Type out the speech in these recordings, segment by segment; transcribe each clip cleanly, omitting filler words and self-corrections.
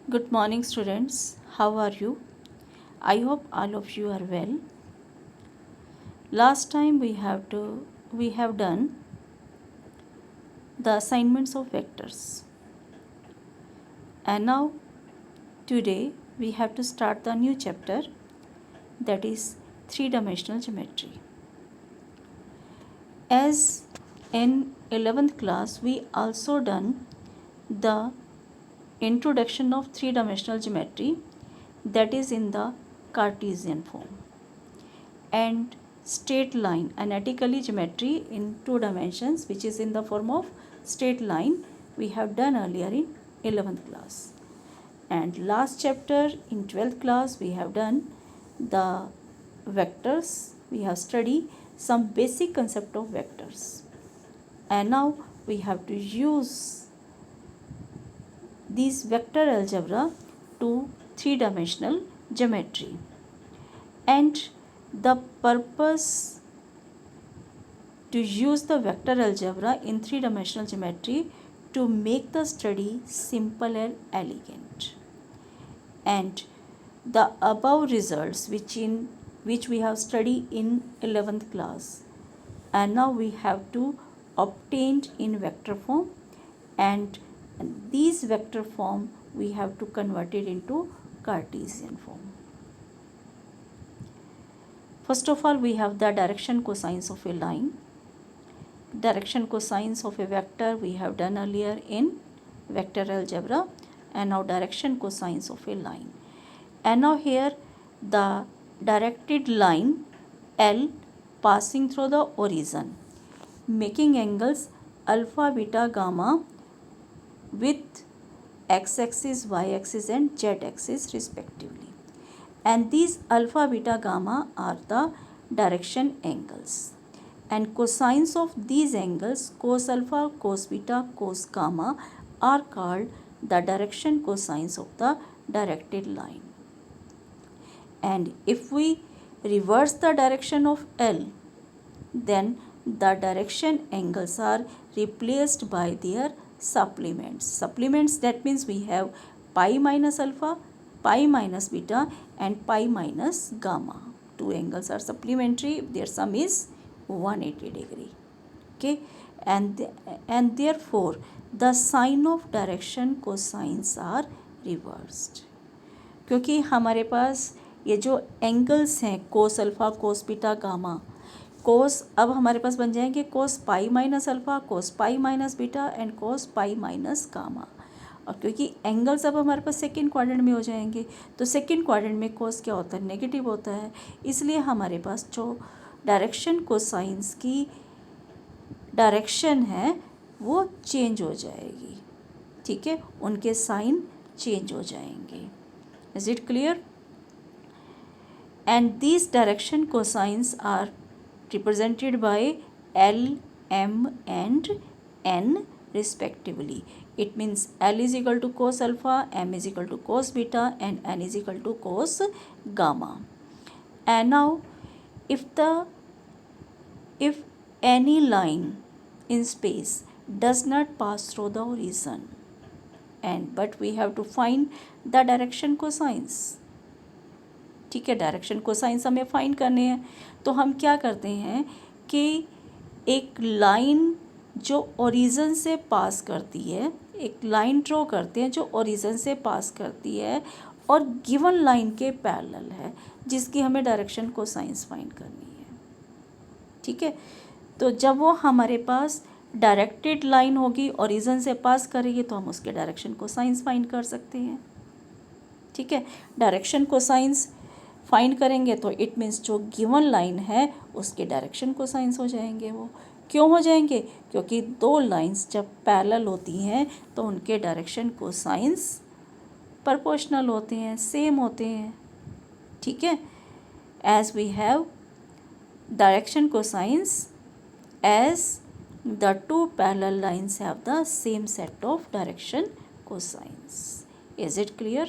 Good morning, students. How are you? I hope all of you are well. Last time we have done the assignments of vectors, and now today we have to start the new chapter, that is three-dimensional geometry. As in 11th class we also done the introduction of three-dimensional geometry, that is in the Cartesian form, and straight line analytically geometry in two dimensions, which is in the form of straight line, we have done earlier in 11th class. And last chapter in 12th class we have done the vectors. We have studied some basic concept of vectors, and now we have to use these vector algebra to three-dimensional geometry. And the purpose to use the vector algebra in three-dimensional geometry to make the study simple and elegant. And the above results which we have studied in 11th class, and now we have to obtain in vector form, and these vector form we have to convert it into Cartesian form. First of all, we have the direction cosines of a line. Direction cosines of a vector we have done earlier in vector algebra, and now direction cosines of a line. And now here the directed line L passing through the origin, making angles alpha, beta, gamma with x-axis, y-axis and z-axis respectively. And these alpha, beta, gamma are the direction angles. And cosines of these angles, cos alpha, cos beta, cos gamma, are called the direction cosines of the directed line. And if we reverse the direction of L, then the direction angles are replaced by their supplements. Supplements, that means we have pi minus alpha, pi minus beta and pi minus gamma. Two angles are supplementary if their sum is 180 degree. Okay, and therefore the sign of direction cosines are reversed, क्योंकि हमारे पास ये जो angles हैं cos alpha, cos beta, gamma, cos अब हमारे पास बन जाएंगे cos pi minus alpha, cos pi minus beta and cos pi minus gamma. और क्योंकि एंगल्स अब हमारे पास सेकंड क्वाड्रेंट में हो जाएंगे, तो सेकंड क्वाड्रेंट में कोस क्या होता है, नेगेटिव होता है, इसलिए हमारे पास जो डायरेक्शन कोसाइंस की डायरेक्शन है वो चेंज हो जाएगी। ठीक है, उनके साइन चेंज हो जाएंगे। Is it clear? And these direction cosines are represented by L, M and N respectively. It means L is equal to cos alpha, M is equal to cos beta and N is equal to cos gamma. And now if any line in space does not pass through the origin, but we have to find the direction cosines. ठीक है, direction cosines हमें find करने हैं, तो हम क्या करते हैं कि एक लाइन जो ओरिजिन से पास करती है, एक लाइन ड्रॉ करते हैं जो ओरिजिन से पास करती है और गिवन लाइन के पैरेलल है, जिसकी हमें डायरेक्शन कोसाइंस फाइंड करनी है। ठीक है, तो जब वो हमारे पास डायरेक्टेड लाइन होगी, ओरिजिन से पास करेगी, तो हम उसके डायरेक्शन कोसाइंस फाइंड कर सकते हैं। ठीक है, डायरेक्शन कोसाइंस फाइंड करेंगे तो इट मीन्स जो गिवन लाइन है उसके डायरेक्शन कोसाइंस हो जाएंगे। वो क्यों हो जाएंगे, क्योंकि दो लाइंस जब पैरेलल होती हैं तो उनके डायरेक्शन कोसाइंस प्रोपोर्शनल होते हैं, सेम होते हैं। ठीक है, as we have direction cosines as the two parallel lines have the same set of direction cosines. Is it clear?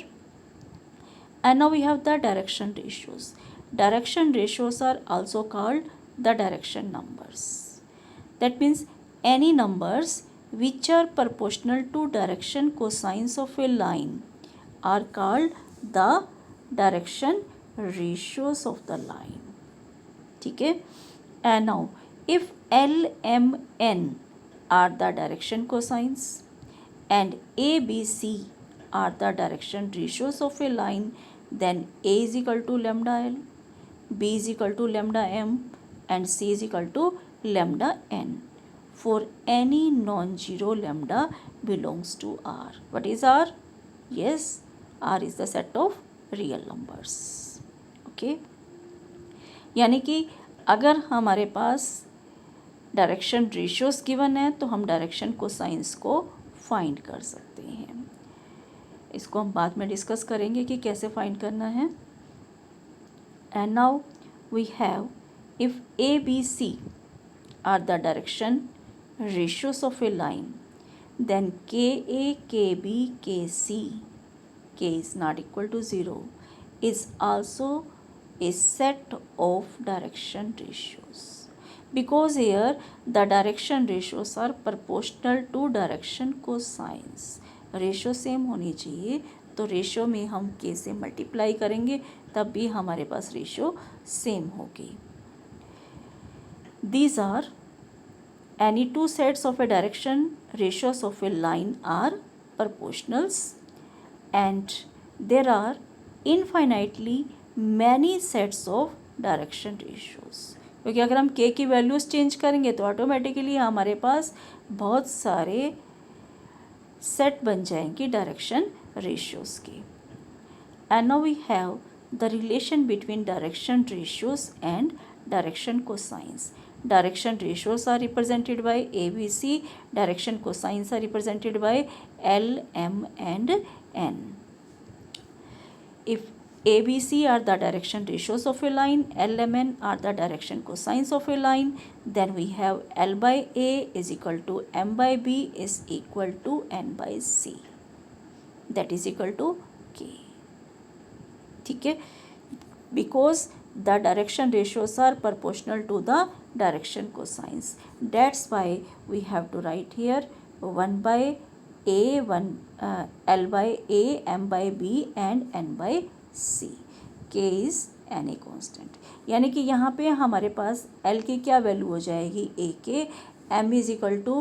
And now we have the direction ratios. Direction ratios are also called the direction numbers. That means any numbers which are proportional to direction cosines of a line are called the direction ratios of the line. ठीक है. And now if L, M, N are the direction cosines and A, B, C are the direction ratios of a line, then A is equal to lambda L, B is equal to lambda M, and C is equal to lambda N for any non-zero lambda belongs to R. What is R? Yes, R is the set of real numbers. Okay. यानी कि अगर हमारे पास direction ratios given है तो हम direction cosines को find कर सकते हैं. इसको हम बाद में डिस्कस करेंगे कि कैसे फाइंड करना है. And now we have if a B C are the direction ratios of a line, then KA, KB, KC, K is not equal to 0, is also a set of direction ratios, because here the direction ratios are proportional to direction cosines. Ratio same होनी चाहिए, तो ratio में हम K से multiply करेंगे तब भी हमारे पास रेशियो सेम होगी. These are any two sets of a direction ratios of a line are proportionals, and there are infinitely many sets of direction ratios. क्योंकि अगर हम k की वैल्यूज़ चेंज करेंगे तो ऑटोमेटिकली हमारे पास बहुत सारे सेट बन जाएंगे डायरेक्शन रेशियोज़ के. And now we have the relation between direction ratios and direction cosines. Direction ratios are represented by A, B, C. Direction cosines are represented by L, M, and N. If A, B, C are the direction ratios of a line, L, M, N are the direction cosines of a line, then we have L by A is equal to M by B is equal to N by C. That is equal to K. ठीक है. Because the direction ratios are proportional to the direction cosines. That's why we have to write here 1 by A, L by A, M by B and N by C. K is any constant. यानी कि यहाँ पे हमारे पास L की क्या value हो जाएगी? A के, M is equal to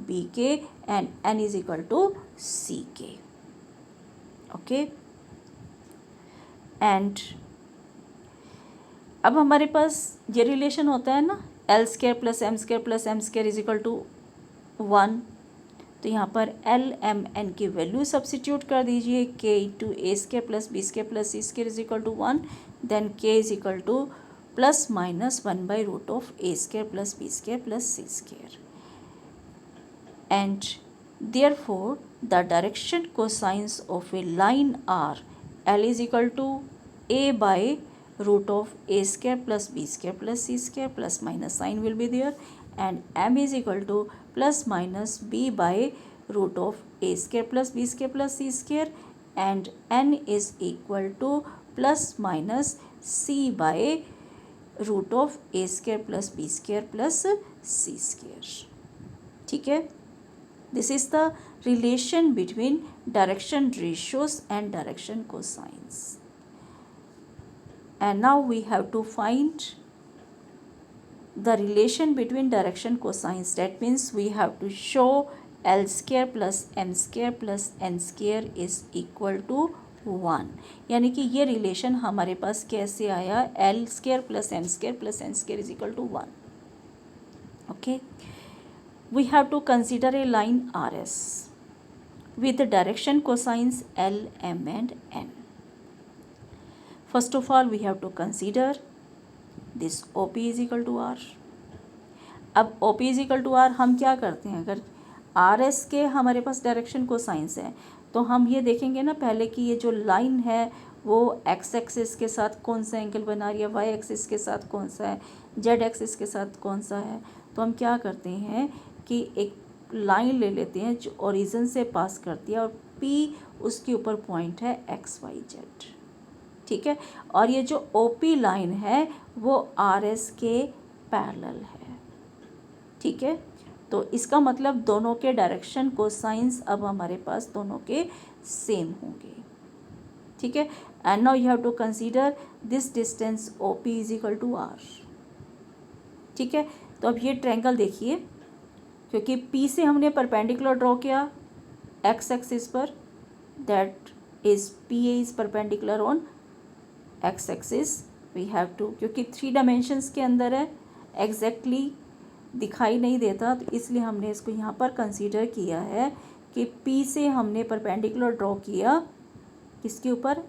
B के and N is equal to C के. Okay. And अब हमारे पास ये रिलेशन होता है ना, l square plus m square is equal to 1. तो यहाँ पर एल एम एन की वैल्यू सब्सिट्यूट कर दीजिए. K into a square plus b square plus c square is equal to 1. Then k is equal to plus minus 1 by root of a square plus b square plus c square. And therefore the direction cosines of a line are l is equal to A by root of a square plus b square plus c square plus minus sign will be there, and m is equal to plus minus b by root of a square plus b square plus c square, and n is equal to plus minus c by root of a square plus b square plus c square. ठीक है. This is the relation between direction ratios and direction cosines. And now we have to find the relation between direction cosines. That means we have to show L square plus M square plus N square is equal to 1. यानी कि ये relation हमारे पास कैसे आया? L square plus M square plus N square is equal to 1. Okay. We have to consider a line RS with the direction cosines L, M and N. First of all, we have to consider this OP is equal to R. अब OP is equal to R हम क्या करते हैं? अगर RS के हमारे पास direction cosines है तो हम ये देखेंगे ना पहले कि ये जो लाइन है वो x एक्सिस के साथ कौन सा एंगल बना रही है, y एक्सिस के साथ कौन सा है, z एक्सिस के साथ कौन सा है. तो हम क्या करते हैं कि एक लाइन ले लेते हैं जो ओरिजिन से पास करती है और P उसके ऊपर पॉइंट है XYZ. ठीक है. और ये जो OP लाइन है वो RS के पैरेलल है. ठीक है. तो इसका मतलब दोनों के डायरेक्शन कोसाइंस अब हमारे पास दोनों के सेम होंगे. ठीक है। And now you have to consider this distance O P is equal to r, ठीक है। तो अब ये ट्रायंगल देखिए, क्योंकि पी से हमने परपेंडिकुलर ड्रॉ किया एक्स एक्सिस पर, that is P A is perpendicular on x axis, we have to, क्योंकि 3 डायमेंशंस के अंदर है, एग्जैक्टली दिखाई नहीं देता, तो इसलिए हमने इसको यहाँ पर कंसीडर किया है कि P से हमने परपेंडिकुलर ड्रॉ किया किसके ऊपर,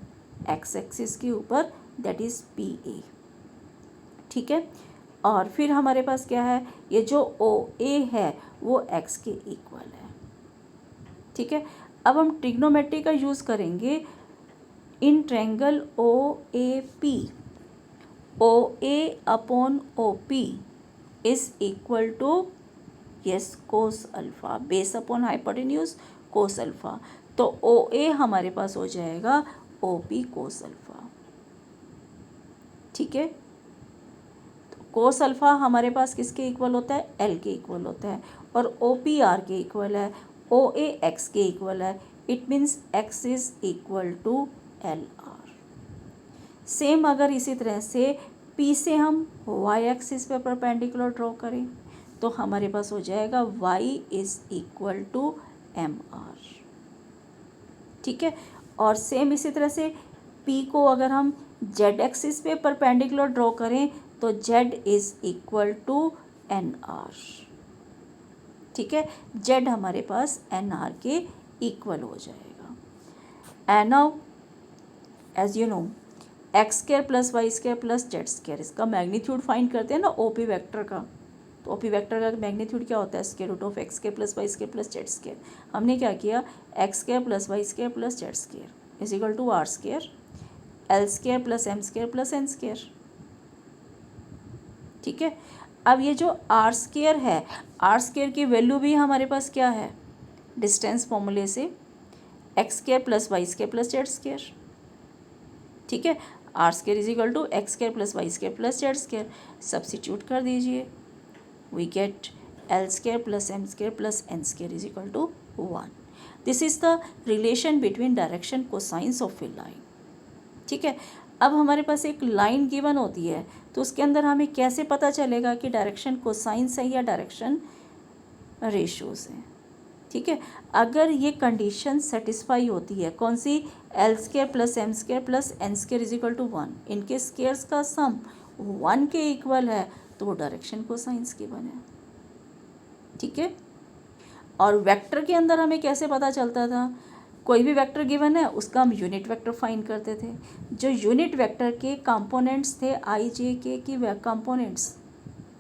एक्स एक्सिस के ऊपर, दैट इज़ पी ए, ठीक है। और फिर हमारे पास क्या है, ये जो ओ ए है वो एक्स के इक्वल है, ठीक है। अब हम ट्रिग्नोमेट्री का यूज़ करेंगे in triangle O A P, O A upon O P is equal to yes cos alpha, base upon hypotenuse cos alpha, तो ओ ए हमारे पास हो जाएगा ओ पी कोस अल्फ़ा, ठीक है। तो कोस अल्फ़ा हमारे पास किसके इक्वल होता है, एल के इक्वल होता है, और ओ पी आर के इक्वल है, ओ ए एक्स के इक्वल है, it means x is equal to l r. Same अगर इसी तरह से पी से हम वाई एक्सिस पे परपेंडिकुलर ड्रॉ करें तो हमारे पास हो जाएगा y is equal to m r, ठीक है। और सेम इसी तरह से p को अगर हम z एक्सिस पे परपेंडिकुलर ड्रॉ करें तो z is equal to n r, ठीक है। z हमारे पास एन आर के इक्वल हो जाएगा। And now as you know x square plus y square plus z square, इसका मैग्नीट्यूड फाइंड करते हैं ना ओपी वेक्टर का, तो ओपी वेक्टर का मैग्नीट्यूड क्या होता है, square root of x square plus y square plus z square. हमने क्या किया, x square plus y square plus z square is equal to r square, l square plus m square plus n square, ठीक है। अब ये जो r square है, r square की वैल्यू भी हमारे पास क्या है, डिस्टेंस फॉर्मूले से x square plus y square plus z square, ठीक है। R square is equal to x square plus y square plus z square, substitute कर दीजिए, we get l square plus m square plus n square is equal to 1। This is the relation between direction cosines of a line, ठीक है। अब हमारे पास एक line given होती है तो उसके अंदर हमें कैसे पता चलेगा कि डायरेक्शन कोसाइंस है या डायरेक्शन रेशियोज है, ठीक है। अगर ये कंडीशन सेटिस्फाई होती है, कौन सी, l square plus m square plus n square is equal to 1, इनके स्क्वायर्स का सम 1 के इक्वल है, तो वो डायरेक्शन कोसाइंस गिवन है, ठीक है। और वेक्टर के अंदर हमें कैसे पता चलता था, कोई भी वेक्टर गिवन है उसका हम यूनिट वेक्टर फाइंड करते थे, जो यूनिट वेक्टर के कंपोनेंट्स थे आई जे के की कंपोनेंट्स,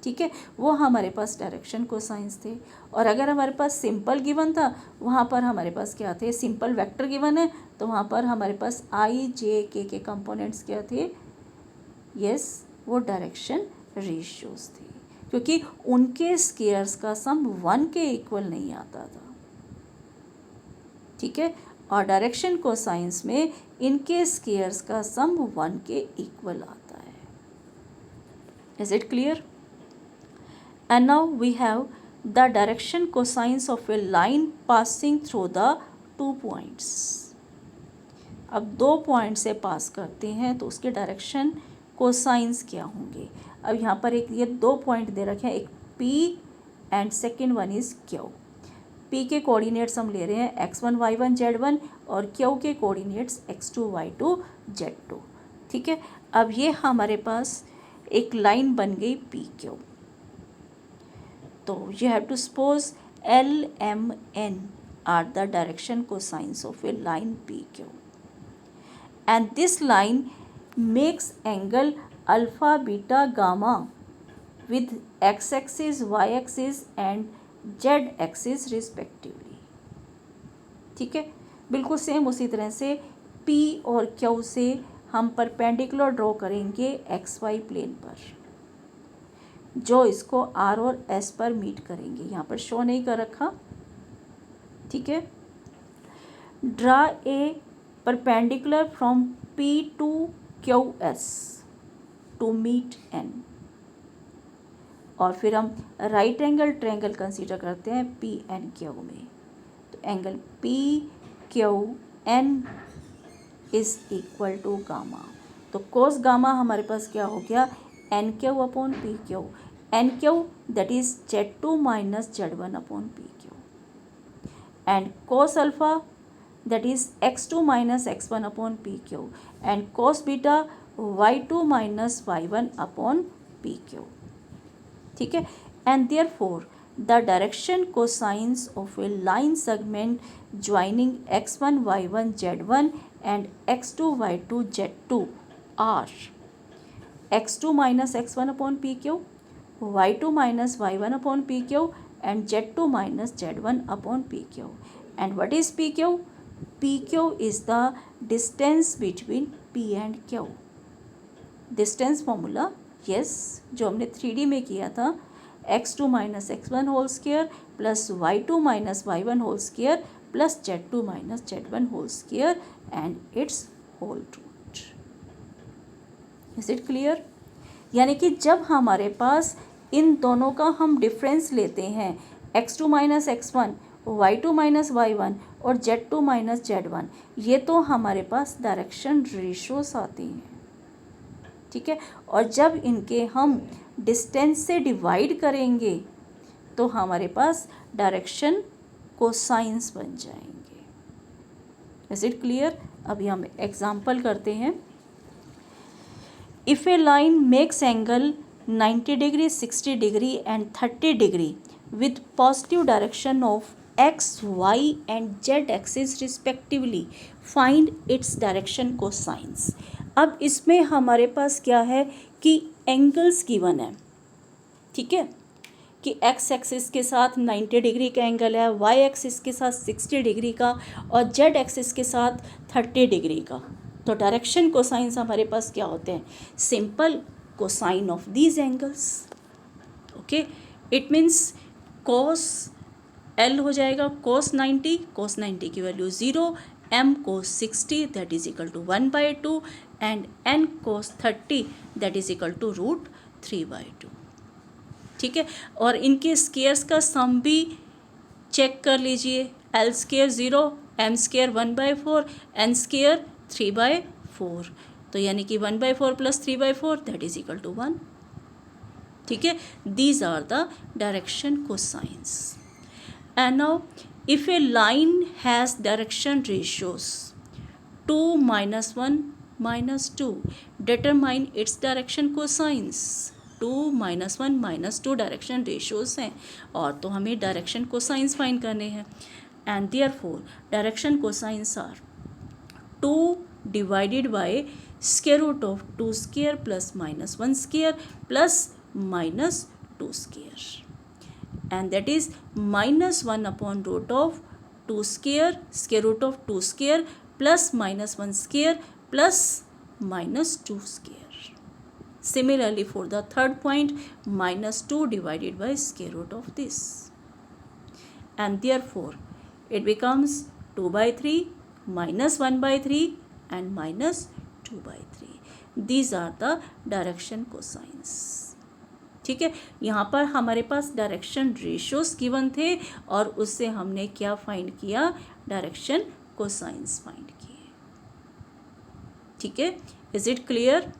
ठीक है, वो हमारे पास डायरेक्शन कोसाइंस थे। और अगर हमारे पास सिंपल गिवन था वहाँ पर हमारे पास क्या थे, सिंपल वेक्टर गिवन है तो वहाँ पर हमारे पास आई जे के कंपोनेंट्स क्या थे, यस वो डायरेक्शन रेशियोज थे, क्योंकि उनके स्क्वायर्स का सम 1 के इक्वल नहीं आता था, ठीक है। और डायरेक्शन कोसाइंस में इनके स्क्वायर्स का सम 1 के इक्वल आता है। Is it clear? And now we have the direction cosines of a line passing through the 2 points. अब 2 पॉइंट से पास करते हैं तो उसके डायरेक्शन कोसाइंस क्या होंगे। अब यहाँ पर एक ये 2 पॉइंट दे रखे हैं, एक P and second one is Q। P के कोऑर्डिनेट्स हम ले रहे हैं x1 y1 z1 और Q के कोऑर्डिनेट्स x2 y2 z2, ठीक है। अब ये हमारे पास एक लाइन बन गई PQ, तो you have to suppose L, M, N are the direction cosines of a line PQ, and this line makes angle alpha, beta, gamma with x-axis, y-axis and z-axis respectively, ठीक है। बिल्कुल same उसी तरह से P और Q से हम perpendicular draw करेंगे XY प्लेन पर, जो इसको R और S पर मीट करेंगे, यहाँ पर शो नहीं कर रखा, ठीक है। Draw a perpendicular from P to QS to meet N, और फिर हम राइट एंगल ट्रायंगल कंसीडर करते हैं P एंड Q में, तो angle P Q N is equal to gamma. तो कोस गामा हमारे पास क्या हो गया, N Q upon P Q. N Q that is Z2 minus Z1 upon P Q, and cos alpha that is x2 minus x1 upon pq, and cos beta y2 minus y1 upon pq. ठीक है, and therefore the direction cosines of a line segment joining x1 y1 z1 and x2 y2 z2 are x2 minus x1 upon pq, y2 minus y1 upon pq, and z2 minus z1 upon pq. And what is pq? PQ is the distance between P and Q. Distance formula yes जो हमने 3D में किया था, x2 minus x1 whole square plus y2 minus y1 whole square plus z2 minus z1 whole square and it's whole root. Is it clear? यानी कि जब हमारे पास इन दोनों का हम डिफरेंस लेते हैं, x2 minus x1, y2 minus y1 और z2 माइनस z1, ये तो हमारे पास डायरेक्शन रेशियोस आती हैं। ठीक है, और जब इनके हम डिस्टेंस से डिवाइड करेंगे तो हमारे पास डायरेक्शन कोसाइंस बन जाएंगे। Is it clear? अभी हम एग्जांपल करते हैं। If A line makes angle 90 degree, 60 degree and 30 degree with positive direction of x, y and z axis respectively, find its direction cosines। अब इसमें हमारे पास क्या है कि एंगल्स गिवन है, ठीक है, कि x एक्सिस के साथ 90 डिग्री का एंगल है, y एक्सिस के साथ 60 डिग्री का और z एक्सिस के साथ 30 डिग्री का। तो डायरेक्शन कोसाइंस हमारे पास क्या होते हैं? Simple cosine of these angles. Okay, it means cos L हो जाएगा cos 90 की वैल्यू 0, m cos 60 that is equal to 1/2 and n cos 30 that is equal to √3/2। ठीक है, और इनके स्केयर्स का सम भी चेक कर लीजिए। L square 0, m square 1/4, n square 3/4, तो यानी कि 1/4 plus 3/4 that is equal to 1। ठीक है, these are the direction cosines. And now if a line has direction ratios 2, -1, -2, determine its direction cosines. 2, -1, -2 direction ratios हैं और तो हमें डायरेक्शन कोसाइंस फाइंड करने हैं। And therefore direction cosines are 2 divided by square root of 2 square plus -1 square plus -2 square, and that is -1 upon root of 2 square, square root of 2 square plus -1 square plus -2 square. Similarly for the third point, -2 divided by square root of this, and therefore it becomes 2/3, -1/3 and -2/3. These are the direction cosines. ठीक है, यहाँ पर हमारे पास direction ratios given थे और उससे हमने क्या फाइंड किया? डायरेक्शन कोसाइंस फाइंड किए। ठीक है, is it clear?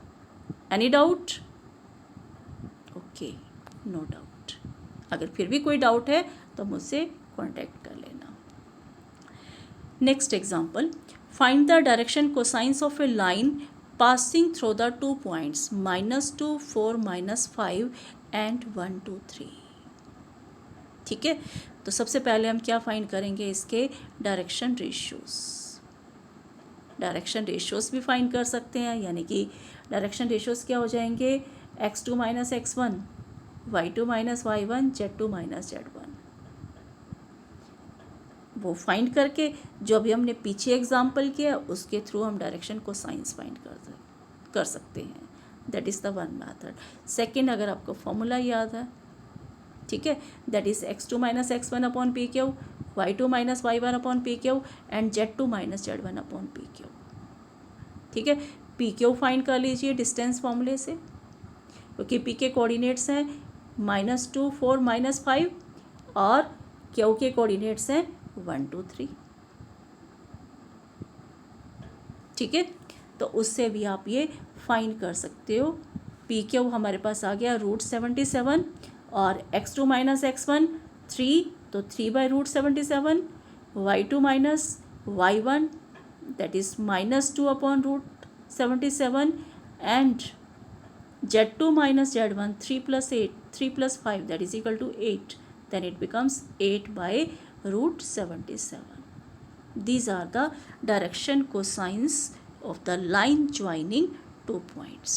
Any doubt? Okay, no doubt. अगर फिर भी कोई डाउट है तो मुझसे कांटेक्ट कर लेना। Next example, find the direction cosines of a line passing through the 2 points -2, 4, -5 and 1, 2, 3। ठीक है, तो सबसे पहले हम क्या फाइंड करेंगे? इसके डायरेक्शन रेशियोस। डायरेक्शन रेशियोस भी फाइंड कर सकते हैं, यानी कि डायरेक्शन रेशियोस क्या हो जाएंगे? x2 minus x1, y2 minus y1, z2 minus z1। वो फाइंड करके जो अभी हमने पीछे एग्जाम्पल किया उसके थ्रू हम डायरेक्शन को साइंस फाइंड कर सकते हैं। That is the one method. Second, अगर आपको फॉर्मूला याद है, ठीक है, that is x2 minus x1 upon P Q, y2 minus y1 upon P Q and z2 minus z1 upon P Q. ठीक है, पी क्यू फाइंड कर लीजिए डिस्टेंस फॉर्मूले से, क्योंकि पी के कोऑर्डिनेट्स हैं -2, 4, -5 और क्यू के कोऑर्डिनेट्स हैं 1, 2, 3। ठीक है, तो उससे भी आप ये फाइंड कर सकते हो। पी क्यू हमारे पास आ गया √77 और x2 माइनस x1 3, तो 3/√77, y2 minus y1 that is -2/√77 and z2 minus z1 3 plus 8 3 plus 5 that is equal to 8, then it becomes 8/√77. These are the direction cosines of the line joining two points.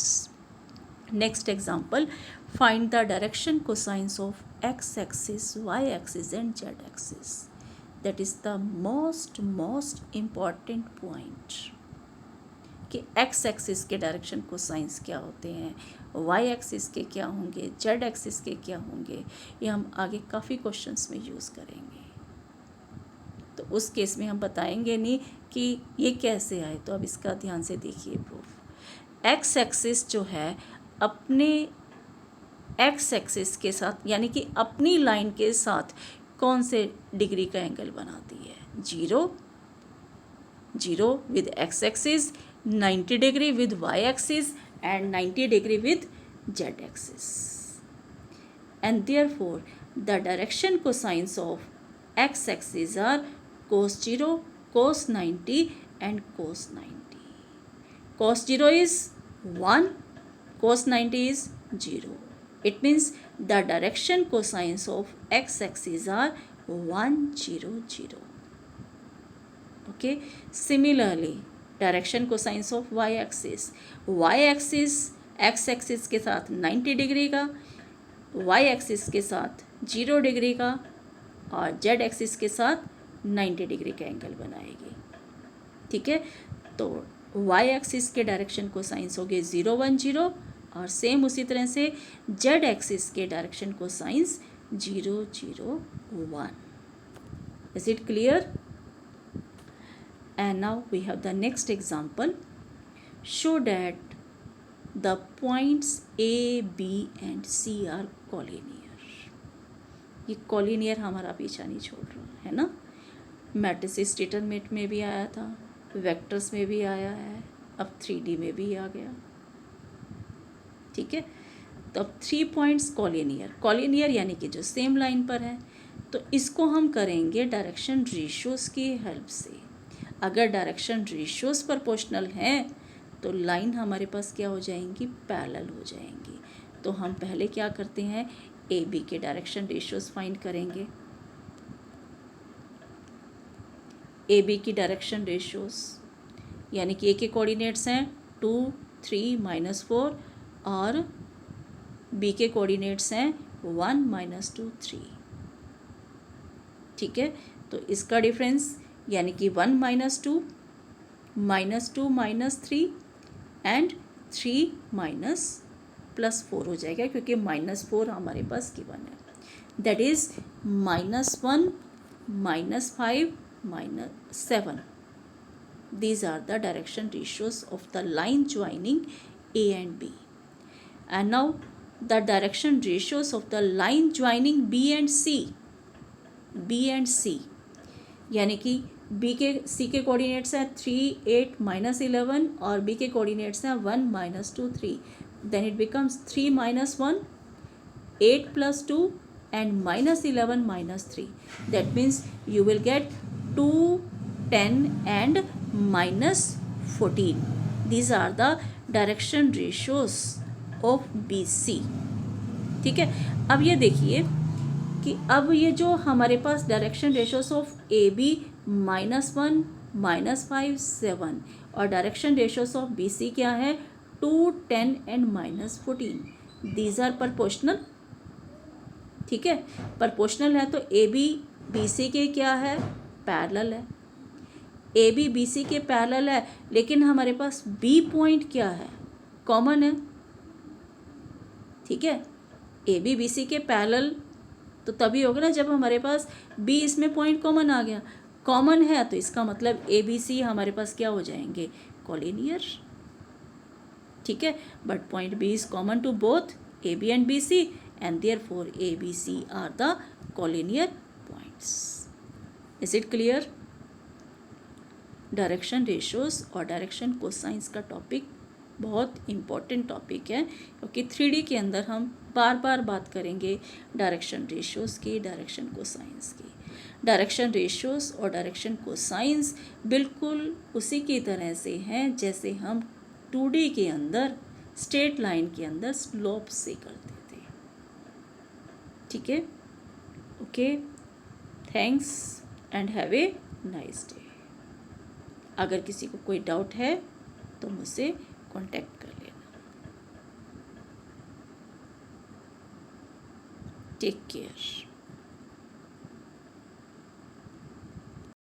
Next example, find the direction cosines of x-axis, y-axis and z-axis. That is the most important point कि x axis के direction cosines क्या होते हैं, y axis के क्या होंगे, z axis के क्या होंगे, ये हम आगे काफ़ी क्वेश्चंस में यूज़ करेंगे। तो उस केस में हम बताएंगे नहीं कि ये कैसे आए, तो अब इसका ध्यान से देखिए प्रूफ। x एक्सिस जो है अपने x एक्सिस के साथ यानी कि अपनी लाइन के साथ कौन से डिग्री का एंगल बनाती है? 0 with x axis, 90 degree with y axis and 90 degree with z axis. And therefore the direction cosines of x axis are cos 0, cos 90 and cos 90. Cos 0 is 1, cos 90 is 0. It means the direction cosines of x axis are 1, 0, 0. Okay, similarly direction cosines of y axis, y axis x axis के साथ 90 degree का, Y axis के साथ 0 degree का और Z axis के साथ 90 degree का एंगल बनाएगी। ठीक है, तो वाई एक्सिस के डायरेक्शन कोसाइंस हो गए 0, 1, 0 और सेम उसी तरह से जेड एक्सिस के direction cosines 0, 0, 1। Is it clear? And now we have the next example. Show that the points A, B and C are collinear. ये collinear हमारा पीछा नहीं छोड़ रहा है ना। मैट्रिसेस डिटरमिनेंट में भी आया था, वेक्टर्स में भी आया है, अब 3D में भी आ गया। ठीक है, तो अब 3 पॉइंट्स कॉलिनियर, कॉलिनियर यानी कि जो सेम लाइन पर है, तो इसको हम करेंगे डायरेक्शन रेशियोज़ की हेल्प से। अगर डायरेक्शन रेशियोज प्रोपोर्शनल हैं तो लाइन हमारे पास क्या हो जाएंगी? पैरेलल हो जाएंगी। तो हम पहले क्या करते हैं, ए बी के डायरेक्शन रेशियोज फाइंड करेंगे। ए बी की डायरेक्शन रेशियोज यानी कि ए के कोऑर्डिनेट्स हैं 2, 3, -4 और बी के कोऑर्डिनेट्स हैं 1, -2, 3। ठीक है, तो इसका डिफरेंस यानी कि 1, -2, -2, -3 एंड 3 +4 हो जाएगा क्योंकि -4 हमारे पास गिवन है। That is -1, -5, -7। These are the direction ratios of the line joining A and B. And now the direction ratios of the line joining B and C. B and C यानी कि B के सी के coordinates हैं 3, 8, -11 और B के coordinates हैं 1, -2, 3। Then it becomes 3, -1, 8 + 2 and -11, -3। That means you will get 2, 10 and -14। These are the direction ratios of B C. ठीक है, अब ये देखिए कि अब ये जो हमारे पास direction ratios of a b -1, -5, 7 और direction ratios of B c क्या है 2, 10 and -14। These are proportional. ठीक है, प्रोपोर्शनल है तो ए बी बी सी के क्या है? पैरेलल है। ए बी बी सी के पैरेलल है लेकिन हमारे पास बी पॉइंट क्या है? कॉमन है। ठीक है, ए बी बी सी के पैरेलल तो तभी होगा ना जब हमारे पास बी इसमें पॉइंट कॉमन आ गया। कॉमन है तो इसका मतलब ए बी सी हमारे पास क्या हो जाएंगे? कॉलिनियर। ठीक है, but point B is common to both A B and B C and therefore A B C are the collinear points. Is it clear? Direction ratios और डायरेक्शन कोसाइंस का topic बहुत इम्पॉर्टेंट टॉपिक है, क्योंकि 3D के अंदर हम बार बार बात करेंगे डायरेक्शन रेशियोज की, डायरेक्शन कोसाइंस की। डायरेक्शन रेशियोज और डायरेक्शन कोसाइंस बिल्कुल उसी की तरह से हैं जैसे हम 2D के अंदर स्ट्रेट लाइन के अंदर स्लोप से करते थे। ठीक है, okay, thanks and have a nice day. अगर किसी को कोई डाउट है तो मुझसे कांटेक्ट कर लेना। Take care.